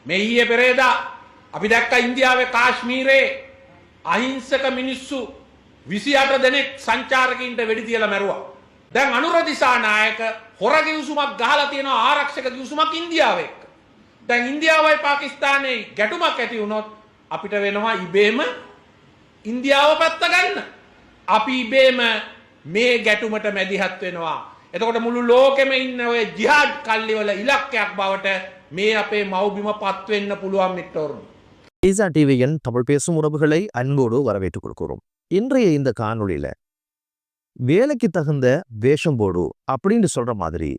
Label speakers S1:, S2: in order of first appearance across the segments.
S1: මේ ඊයේ පෙරේදා අපි දැක්ක ඉන්දියාවේ කාශ්මීරේ අහිංසක මිනිස්සු 28 දෙනෙක් සංචාරකයින්ට වෙඩි තියලා මැරුවා. දැන් අනුර දිසානායක හොර කිවිසුමක් ගහලා තියෙනවා ආරක්ෂක කිවිසුමක් ඉන්දියාව එක්ක. දැන් ඉන්දියාවයි පාකිස්තානයේ ගැටුමක් ඇති වුණොත් අපිට වෙනවා ඉබේම ඉන්දියාව පැත්ත ගන්න. අපි ඉබේම මේ ගැටුමට මැදිහත් වෙනවා. එතකොට මුළු ලෝකෙම ඉන්න ඔය ජිහාඩ් කල්ලිවල ඉලක්කයක් බවට මේ අපේ මව්බිම පත් වෙන්න පුළුවන් මිත්‍රවරුනි.
S2: ஈசா டிவியின் தமிழ் பேசும் உறவுகளை அன்போடு வரவேற்றுக் கொடுக்கிறோம். இன்றைய இந்த காணொளியில வேலைக்கு தகுந்த வேஷம் போடு அப்படின்னு சொல்ற மாதிரி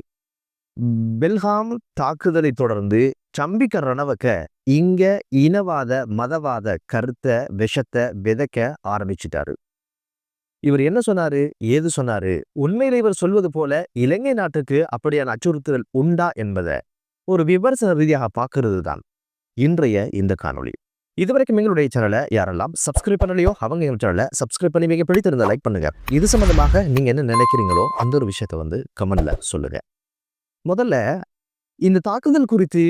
S2: பெல்காம் தாக்குதலை தொடர்ந்து சம்பிக்க ரணவக்க இங்க இனவாத மதவாத கருத்தை விஷத்தை விதைக்க ஆரம்பிச்சிட்டாரு. இவர் என்ன சொன்னாரு, ஏது சொன்னாரு, உண்மையில இவர் சொல்வது போல இலங்கை நாட்டுக்கு அப்படியான அச்சுறுத்தல் உண்டா என்பதை ஒரு விமர்சன ரீதியாக பார்க்கறது தான் இன்றைய இந்த காணொளி. இதுவரைக்கும் எங்களுடைய சேனலை யாரெல்லாம் சப்ஸ்கிரைப் பண்ணலையோ அவங்க எங்கள் சேனலை சப்ஸ்கிரைப் பண்ணி மிக பிடித்திருந்த லைக் பண்ணுங்க. இது சம்பந்தமாக நீங்க என்ன நினைக்கிறீங்களோ அந்த ஒரு விஷயத்த கமெண்ட்ல சொல்லுங்க. முதல்ல இந்த தாக்குதல் குறித்து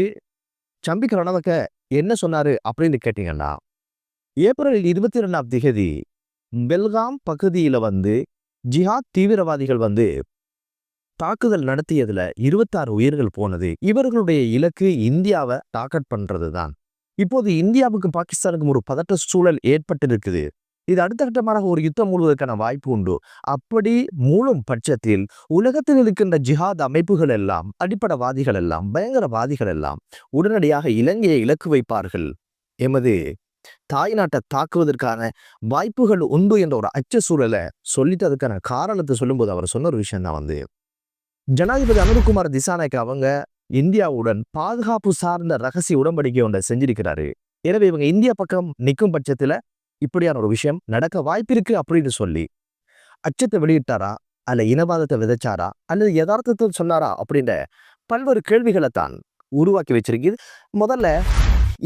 S2: சம்பிக்க ரணவக்க என்ன சொன்னாரு அப்படின்னு கேட்டீங்கன்னா, ஏப்ரல் 22 பெல்காம் பகுதியில ஜிஹாத் தீவிரவாதிகள் தாக்குதல் நடத்தியதுல 26 உயிர்கள் போனது. இவர்களுடைய இலக்கு இந்தியாவை டார்கெட் பண்றது தான். இப்போது இந்தியாவுக்கும் பாகிஸ்தானுக்கும் ஒரு பதற்ற சூழல் ஏற்பட்டிருக்குது. இது அடுத்த கட்டமாக ஒரு யுத்தம் மூடுவதற்கான வாய்ப்பு உண்டு. அப்படி மூலம் பட்சத்தில் உலகத்தில் இருக்கின்ற ஜிஹாத் அமைப்புகள் எல்லாம், அடிப்படைவாதிகள் எல்லாம், பயங்கரவாதிகள் எல்லாம் உடனடியாக இலங்கையை இலக்கு வைப்பார்கள். எமது தாய் நாட்டை தாக்குவதற்கான வாய்ப்புகள் உண்டு என்ற ஒரு அச்ச சூழலை சொல்லிட்டு அதுக்கான காரணத்தை சொல்லும்போது அவர் சொன்ன ஒரு விஷயம் தான் ஜனாதிபதி அனுர்குமார் திசாநாயக்க அவங்க இந்தியாவுடன் பாதுகாப்பு சார்ந்த ரகசிய உடன்படிக்கை ஒன்றை செஞ்சிருக்கிறாரு. எனவே இவங்க இந்தியா பக்கம் நிற்கும் பட்சத்துல இப்படியான ஒரு விஷயம் நடக்க வாய்ப்பிருக்கு அப்படின்னு சொல்லி அச்சத்தை வெளியிட்டாரா, அல்ல இனவாதத்தை விதைச்சாரா, அல்லது யதார்த்தத்தை சொன்னாரா அப்படின்ற பல்வேறு கேள்விகளை தான் உருவாக்கி வச்சிருக்கு. முதல்ல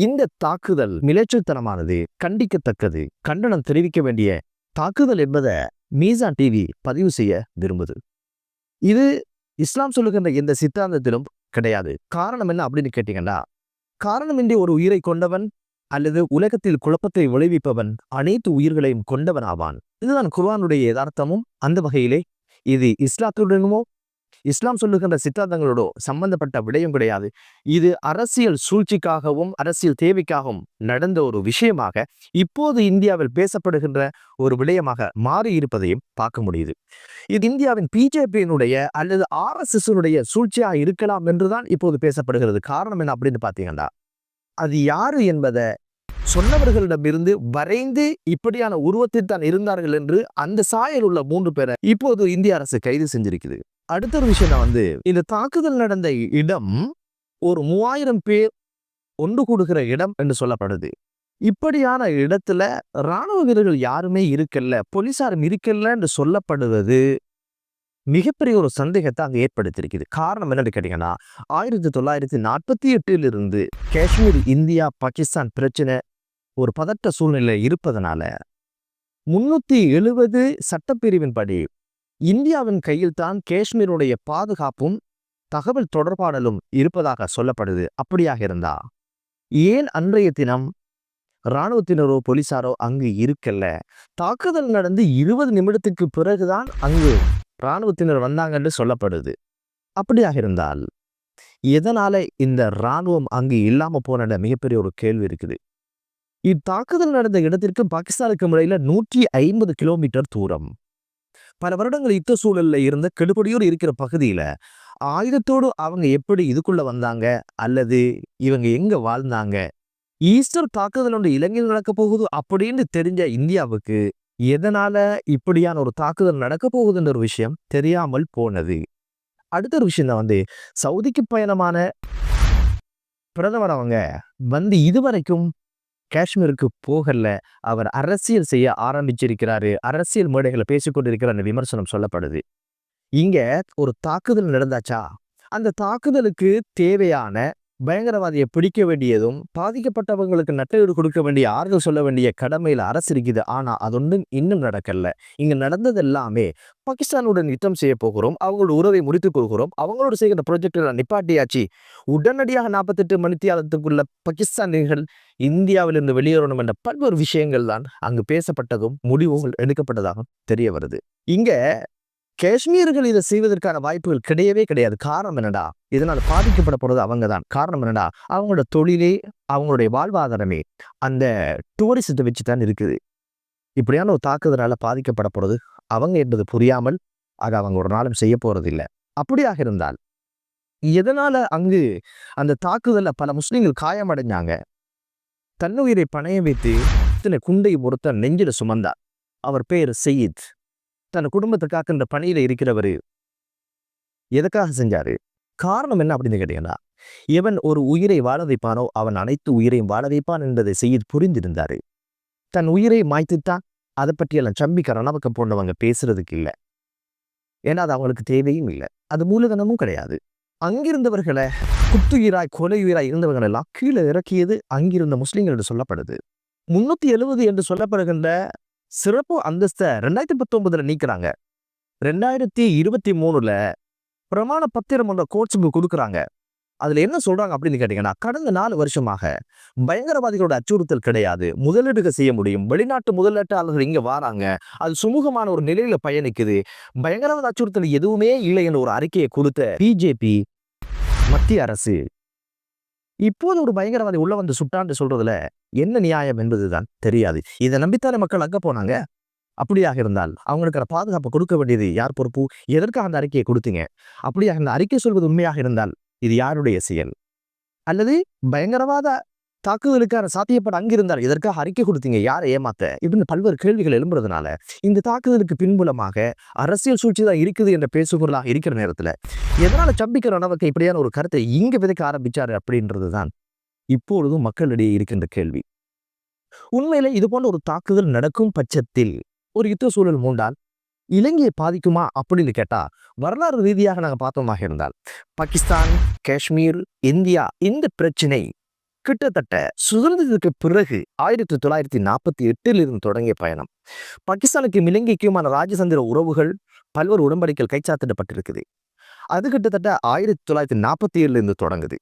S2: இந்த தாக்குதல் மிலேச்சத்தனமானது, கண்டிக்கத்தக்கது, கண்டனம் தெரிவிக்க வேண்டிய தாக்குதல் என்பதை மீசா டிவி பதிவு செய்ய விரும்புது. இது இஸ்லாம் சொல்லுகின்ற எந்த சித்தாந்தத்திலும் கிடையாது. காரணம் என்ன அப்படின்னு கேட்டீங்கன்னா, காரணமின்றி ஒரு உயிரை கொண்டவன் அல்லது உலகத்தில் குழப்பத்தை விளைவிப்பவன் அனைத்து உயிர்களையும் கொண்டவன் ஆவான். இதுதான் குர்ஆனுடைய யதார்த்தமும். அந்த வகையிலே இது இஸ்லாத்துடனுமோ இஸ்லாம் சொல்லுகின்ற சித்தாந்தங்களோட சம்பந்தப்பட்ட விடயம் கிடையாது. இது அரசியல் சூழ்ச்சிக்காகவும் அரசியல் தேவைக்காகவும் நடந்த ஒரு விஷயமாக இப்போது இந்தியாவில் பேசப்படுகின்ற ஒரு விடயமாக மாறி இருப்பதையும் பார்க்க முடியுது. இது இந்தியாவின் பிஜேபியினுடைய அல்லது RSS சூழ்ச்சியாக இருக்கலாம் என்றுதான் இப்போது பேசப்படுகிறது. காரணம் என்ன அப்படின்னு பார்த்தீங்கன்னா, அது யாரு என்பதை சொன்னவர்களிடமிருந்து வரைந்து இப்படியான உருவத்தில் தான் இருந்தார்கள் என்று அந்த சாயல் உள்ள 3 பேரை இப்போது இந்திய அரசு கைது செஞ்சிருக்குது. அடுத்த ஒரு விஷயம் இந்த தாக்குதல் நடந்த இடம் ஒரு 3000 பேர் ஒன்று கூடுகிற இடம் என்று சொல்லப்படுது. இப்படியான இடத்துல இராணுவ வீரர்கள் யாருமே இருக்கல, போலீசாரும் இருக்கல என்று சொல்லப்படுவது மிகப்பெரிய ஒரு சந்தேகத்தை அங்கே ஏற்படுத்தியிருக்குது. காரணம் என்னன்னு கேட்டீங்கன்னா, 1948 காஷ்மீர் இந்தியா பாகிஸ்தான் பிரச்சனை ஒரு பதட்ட சூழ்நிலை இருப்பதனால 370 சட்டப்பிரிவின்படி இந்தியாவின் கையில் தான் காஷ்மீருடைய பாதுகாப்பும் தகவல் தொடர்பாடலும் இருப்பதாக சொல்லப்படுது. அப்படியாக இருந்தா ஏன் அன்றைய தினம் இராணுவத்தினரோ போலீசாரோ அங்கு இருக்கல? தாக்குதல் நடந்து 20 நிமிடத்துக்கு பிறகுதான் அங்கு இராணுவத்தினர் வந்தாங்கன்னு சொல்லப்படுது. அப்படியாக இருந்தால் எதனால இந்த இராணுவம் அங்கு இல்லாம போன மிகப்பெரிய ஒரு கேள்வி இருக்குது. இத்தாக்குதல் நடந்த இடத்திற்கு பாகிஸ்தானுக்கு இடையில 150 கிலோமீட்டர் தூரம். பல வருடங்கள் யுத்த சூழல்ல இருந்த கெடுபடியோடு இருக்கிற பகுதியில ஆயுதத்தோடு அவங்க எப்படி இதுக்குள்ள வந்தாங்க, அல்லது இவங்க எங்க வாழ்ந்தாங்க, ஈஸ்டர் தாக்குதல் ஒன்று இலங்கையில் நடக்க போகுது அப்படின்னு தெரிஞ்ச இந்தியாவுக்கு எதனால இப்படியான ஒரு தாக்குதல் நடக்க போகுதுன்ற ஒரு விஷயம் தெரியாமல் போனது. அடுத்த ஒரு விஷயம் தான் சவுதிக்கு பயணமான பிரதமர் அவங்க இதுவரைக்கும் காஷ்மீருக்கு போகல. அவர் அரசியல் செய்ய ஆரம்பிச்சிருக்கிறாரு, அரசியல் மேடைகளை பேசிக்கொண்டிருக்கிற அந்த விமர்சனம் சொல்லப்படுது. இங்க ஒரு தாக்குதல் நடந்தாச்சா, அந்த தாக்குதலுக்கு தேவையான பயங்கரவாதியை பிடிக்க வேண்டியதும் பாதிக்கப்பட்டவங்களுக்கு நட்டஈடு கொடுக்க வேண்டிய ஆறுதல் சொல்ல வேண்டிய கடமையில் அரசு இருக்குது. ஆனா அது ஒன்றும் இன்னும் நடக்கல. இங்க நடந்தது எல்லாமே பாகிஸ்தானுடன் யுத்தம் செய்ய போகிறோம், அவங்களோட உறவை முடித்துக் கொள்கிறோம், அவங்களோட செய்கிற ப்ரொஜெக்டை நிப்பாட்டியாச்சு, உடனடியாக 48 மணித்தியாலத்துக்குள்ள பாகிஸ்தானிகள் இந்தியாவிலிருந்து வெளியேறணும் என்ற பல்வேறு விஷயங்கள் தான் அங்கு பேசப்பட்டதும் முடிவுகள் எடுக்கப்பட்டதாகவும் தெரிய வருது. இங்க காஷ்மீர்கள் இதை செய்வதற்கான வாய்ப்புகள் கிடையவே கிடையாது. காரணம் என்னடா, இதனால் பாதிக்கப்பட போறது அவங்க தான். காரணம் என்னடா, அவங்களோட தொழிலே அவங்களுடைய வாழ்வாதாரமே அந்த டூரிசத்தை வச்சு தான் இருக்குது. இப்படியான ஒரு தாக்குதலால பாதிக்கப்பட போறது அவங்க என்பது புரியாமல் அதை அவங்க ஒரு நாளும் செய்ய போறது இல்லை. அப்படியாக இருந்தால் எதனால அங்கு அந்த தாக்குதல்ல பல முஸ்லிம்கள் காயமடைஞ்சாங்க? தன்னுயிரை பணைய வைத்து இத்தனை குண்டை ஒருத்தர் நெஞ்சில சுமந்தார். அவர் பேர் சயீத். தன் குடும்பத்தை காக்கின்ற பணியில இருக்கிறவரு எதுக்காக செஞ்சாரு? காரணம் என்ன அப்படின்னு கேட்டீங்கன்னா, எவன் ஒரு உயிரை வாழ வைப்பானோ அவன் அனைத்து உயிரையும் வாழ வைப்பான் என்பதை சயீத் புரிந்திருந்தாரு. தன் உயிரை மாய்த்துட்டா அதை பற்றியெல்லாம் சம்பிக்க ரணவக்க போன்றவங்க பேசுறதுக்கு இல்லை. ஏன்னா அது அவங்களுக்கு தேவையும் இல்லை, அது மூலதனமும் கிடையாது. அங்கிருந்தவர்களை குத்துயிராய் கொலையுயிராய் இருந்தவர்கள் எல்லாம் கீழே இறக்கியது அங்கிருந்த முஸ்லிம்கள் என்று சொல்லப்படுது. 370 என்று சொல்லப்படுகின்ற சிறப்பு அந்தஸ்தை 2019 நீக்கிறாங்க. 2023 பிரமாண பத்திரம் என்ற கோர்ட்ஸுக்கு கொடுக்குறாங்க. அதுல என்ன சொல்றாங்க அப்படின்னு கேட்டீங்கன்னா, கடந்த 4 வருஷமாக பயங்கரவாதிகளோட அச்சுறுத்தல் கிடையாது, முதலீடுகள் செய்ய முடியும், வெளிநாட்டு முதலீட்டாளர்கள் இங்க வராங்க, அது சுமூகமான ஒரு நிலையில பயணிக்குது, பயங்கரவாத அச்சுறுத்தல் எதுவுமே இல்லை என்ற ஒரு அறிக்கையை கொடுத்த பிஜேபி மத்திய அரசு இப்போது ஒரு பயங்கரவாதி உள்ள வந்து சுட்டான்னு சொல்றதுல என்ன நியாயம் என்பதுதான் தெரியாது. இதை நம்பித்தானே மக்கள் அங்க போனாங்க. அப்படியாக இருந்தால் அவங்களுக்கு பாதுகாப்பு கொடுக்க வேண்டியது யார் பொறுப்பு? எதற்காக அந்த அறிக்கையை கொடுத்தீங்க? அப்படியாக அந்த அறிக்கை சொல்வது உண்மையாக இருந்தால் இது யாருடைய செயல்? அல்லது பயங்கரவாத தாக்குதலுக்கான சாத்தியப்பட அங்கிருந்தால் இதற்காக அறிக்கை கொடுத்தீங்க, யாரை ஏமாத்த? இப்படின்னு பல்வேறு கேள்விகள் எழும்புறதுனால இந்த தாக்குதலுக்கு பின்புலமாக அரசியல் சூழ்ச்சி தான் இருக்குது என்ற பேசுபொருளாக இருக்கிற நேரத்துல எதனால சம்பிக்கிற ரணவக்க இப்படியான ஒரு கருத்தை இங்க விதைக்க ஆரம்பிச்சாரு அப்படின்றதுதான் இப்பொழுதும் மக்களிடையே இருக்கின்ற கேள்வி. உண்மையிலே இது போன்ற ஒரு தாக்குதல் நடக்கும் பட்சத்தில் ஒரு யுத்த சூழல் மூண்டால் இலங்கையை பாதிக்குமா அப்படின்னு கேட்டா, வரலாறு ரீதியாக நாங்கள் பார்த்தோமாக இருந்தால் பாகிஸ்தான், காஷ்மீர், இந்தியா இந்த பிரச்சனை கிட்டத்தட்ட சுதந்திரத்துக்கு பிறகு 1948 இருந்து தொடங்கிய பயணம். பாகிஸ்தானுக்கும் இலங்கைக்குமான ராஜதந்திர உறவுகள் பல்வேறு உடன்படிக்கைகள் கைச்சாத்திடப்பட்டிருக்குது. அது கிட்டத்தட்ட 1947 இருந்து தொடங்குது.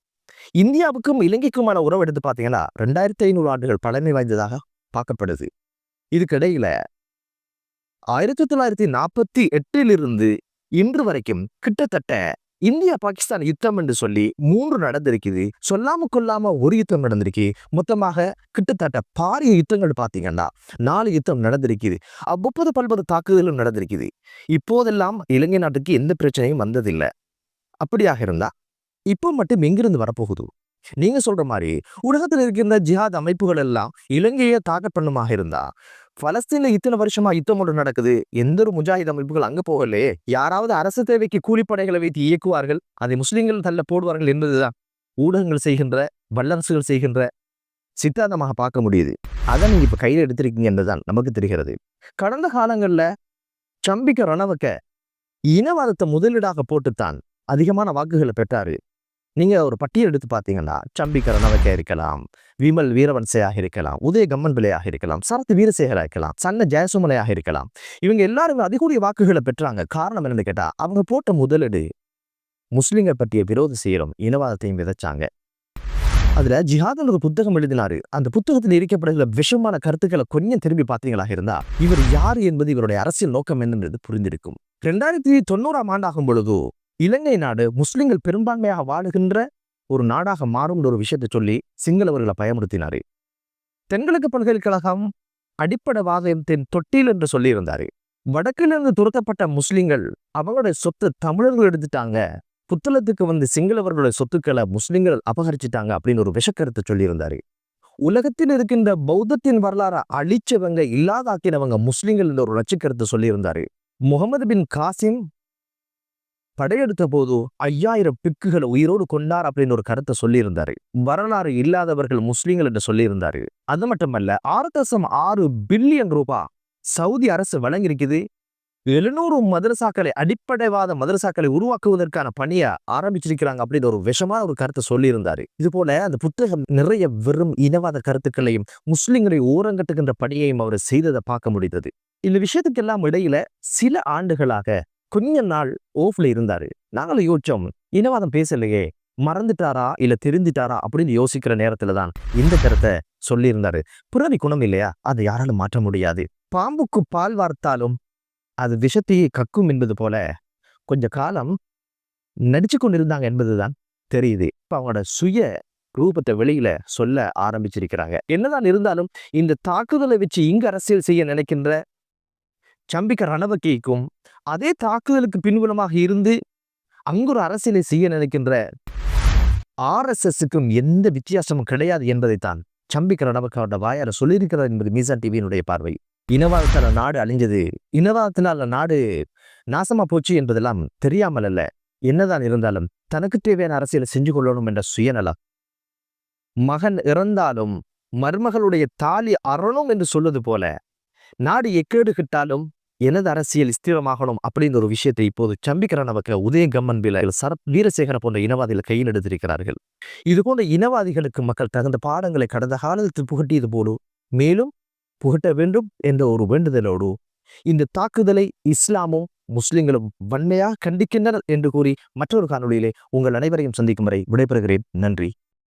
S2: இந்தியாவுக்கும் இலங்கைக்குமான உறவு எடுத்து பார்த்தீங்கன்னா 2500 ஆண்டுகள் பழமை வாய்ந்ததாக பார்க்கப்படுது. இதுக்கிடையில 1948 இருந்து இன்று வரைக்கும் கிட்டத்தட்ட இந்தியா பாகிஸ்தான் யுத்தம் என்று சொல்லி 3 நடந்திருக்குது. சொல்லாம கொல்லாம ஒரு யுத்தம் நடந்திருக்கு. மொத்தமாக கிட்டத்தட்ட பாரிய யுத்தங்கள் பார்த்தீங்கன்னா 4 யுத்தம் நடந்திருக்குது. 30 தாக்குதலும் நடந்திருக்குது. இப்போதெல்லாம் இலங்கை நாட்டுக்கு எந்த பிரச்சனையும் வந்ததில்லை. அப்படியாக இருந்தா இப்போ மட்டும் எங்கிருந்து வரப்போகுது? நீங்க சொல்ற மாதிரி உலகத்தில் இருக்கின்ற ஜிஹாத் அமைப்புகள் எல்லாம் இலங்கையை தாக்கட் பண்ணுமாக இருந்தா, பலஸ்தீன்ல இத்தனை வருஷமா யுத்தம் ஒன்று நடக்குது, எந்த ஒரு முஜாஹித் அமைப்புகள் அங்க போகலையே, யாராவது அரசு தேவைக்கு கூலிப்படைகளை வைத்து இயக்குவார்கள், அதை முஸ்லிம்கள் தள்ள போடுவார்கள் என்பதுதான் ஊடகங்கள் செய்கின்ற, வல்லரசுகள் செய்கின்ற சித்தாந்தமாக பார்க்க முடியுது. அதை நீங்க இப்ப கையில் எடுத்திருக்கீங்க என்றுதான் நமக்கு தெரிகிறது. கடந்த காலங்கள்ல சம்பிக்க ரணவக்க இனவாதத்தை முதலீடாக போட்டுத்தான் அதிகமான வாக்குகளை பெற்றாரு. நீங்க ஒரு பட்டியல் எடுத்து பார்த்தீங்கன்னா, சம்பிக்க ரணவக்க இருக்கலாம், விமல் வீரவன்சையாக இருக்கலாம், உதய கம்மன் பிள்ளையாக இருக்கலாம், சரத் வீரசேகராக இருக்கலாம், சன்ன ஜெயசுமலையாக இருக்கலாம். இவங்க எல்லாருமே அதிகூடிய வாக்குகளை பெற்றாங்க. காரணம் என்னன்னு கேட்டா, அவங்க போட்ட முதலீடு முஸ்லிம்கள் பற்றிய விரோத செய்யறோம், இனவாதத்தையும் விதைச்சாங்க. அதுல ஜிஹாத் ஒரு புத்தகம் எழுதினாரு. அந்த புத்தகத்தில் இருக்கப்படுகிற விஷமான கருத்துக்களை கொஞ்சம் திரும்பி பார்த்தீங்களாக இருந்தா, இவர் யாரு என்பது, இவருடைய அரசியல் நோக்கம் என்னன்றது புரிந்திருக்கும். 2090 ஆண்டாகும் பொழுது இலங்கை நாடு முஸ்லிம்கள் பெரும்பான்மையாக வாழுகின்ற ஒரு நாடாக மாறும் ஒரு விஷயத்தை சொல்லி சிங்களவர்களை பயமுறுத்தினாரு. தென்கிழக்கு பல்கலைக்கழகம் அடிப்படைவாதத்தின் தொட்டில் என்று சொல்லி இருந்தாரு. வடக்கிலிருந்து துரத்தப்பட்ட முஸ்லிம்கள் அவங்களுடைய சொத்து தமிழர்கள் எடுத்துட்டாங்க, புத்தளத்துக்கு வந்து சிங்களவர்களுடைய சொத்துக்களை முஸ்லிம்கள் அபகரிச்சுட்டாங்க அப்படின்னு ஒரு விஷக்கருத்தை சொல்லியிருந்தாரு. உலகத்தில் இருக்கின்ற பௌத்தத்தின் வரலாறை அழிச்சவங்க, இல்லாதாக்கினவங்க முஸ்லிம்கள் என்ற ஒரு நச்சுக்கருத்தை சொல்லியிருந்தாரு. முகமது பின் காசிம் படையெடுத்த போது 5000 பிக்குகளை உயிரோடு கொண்டார் அப்படின்னு ஒரு கருத்தை சொல்லியிருந்தாரு. வரலாறு இல்லாதவர்கள் முஸ்லிம்கள் என்று சொல்லியிருந்தாரு. அது மட்டுமல்ல, 6.6 பில்லியன் ரூபாய் சவுதி அரசு வழங்கியிருக்குது 700 மதரசாக்களை, அடிப்படைவாத மதரசாக்களை உருவாக்குவதற்கான பணியை ஆரம்பிச்சிருக்கிறாங்க அப்படின்னு ஒரு விஷமான ஒரு கருத்தை சொல்லியிருந்தாரு. இது போல அந்த புத்தகம் நிறைய வெறும் இனவாத கருத்துக்களையும் முஸ்லிம்களை ஓரங்கட்டுகின்ற பணியையும் அவர் செய்ததை பார்க்க முடிந்தது. இந்த விஷயத்துக்கெல்லாம் இடையில சில ஆண்டுகளாக கொஞ்ச நாள் ஓஃப்ல இருந்தாரு. நாங்களும் யோசிச்சோம், இனவாதம் பேசலையே, மறந்துட்டாரா இல்ல தெரிஞ்சிட்டாரா அப்படின்னு யோசிக்கிற நேரத்துல தான் இந்த கருத்தை சொல்லியிருந்தாரு. பிறவி குணம் இல்லையா, அதை யாராலும் மாற்ற முடியாது. பாம்புக்கு பால் வார்த்தாலும் அது விஷத்தையே கக்கும் என்பது போல கொஞ்ச காலம் நடிச்சு கொண்டிருந்தாங்க என்பதுதான் தெரியுது. இப்ப அவங்களோட சுய ரூபத்தை வெளியில சொல்ல ஆரம்பிச்சிருக்கிறாங்க. என்னதான் இருந்தாலும் இந்த தாக்குதலை வச்சு இங்க அரசியல் செய்ய நினைக்கின்ற சம்பிக்க ரணவக்கேக்கும் அதே தாக்குதலுக்கு பின்புலமாக இருந்து அங்கு ஒரு அரசியலை செய்ய நினைக்கின்ற RSSக்கும் எந்த வித்தியாசமும் கிடையாது என்பதைத்தான் சம்பிக்க ரணவக்கோட வாயால சொல்லியிருக்கிறார் என்பது மீசான் டிவியினுடைய பார்வை. இனவாதத்தால நாடு அழிஞ்சது, இனவாதத்தினால நாடு நாசமா போச்சு என்பதெல்லாம் தெரியாமல் அல்ல. என்னதான் இருந்தாலும் தனக்கு தேவையான அரசியலை செஞ்சு கொள்ளணும் என்ற சுயநலம். மகன் இறந்தாலும் மருமகளுடைய தாலி அறணும் என்று சொல்வது போல நாடு எக்கேடு கிட்டாலும் எனது அரசியல் ஸ்திரமாகணும் அப்படின்னு ஒரு விஷயத்தை இப்போது சம்பிக்க ரணவக்க, உதயகம்மன் பில, சரத் வீரசேகர போன்ற இனவாதிகள் கையில் எடுத்திருக்கிறார்கள். இது போன்ற இனவாதிகளுக்கு மக்கள் தகுந்த பாடங்களை கடந்த காலத்தில் புகட்டியது போலும் மேலும் புகட்ட வேண்டும் என்ற ஒரு வேண்டுதலோடு இந்த தாக்குதலை இஸ்லாமும் முஸ்லிம்களும் வன்மையாக கண்டிக்கின்றனர் என்று கூறி மற்றொரு காணொளியிலே உங்கள் அனைவரையும் சந்திக்கும் வரை விடைபெறுகிறேன். நன்றி.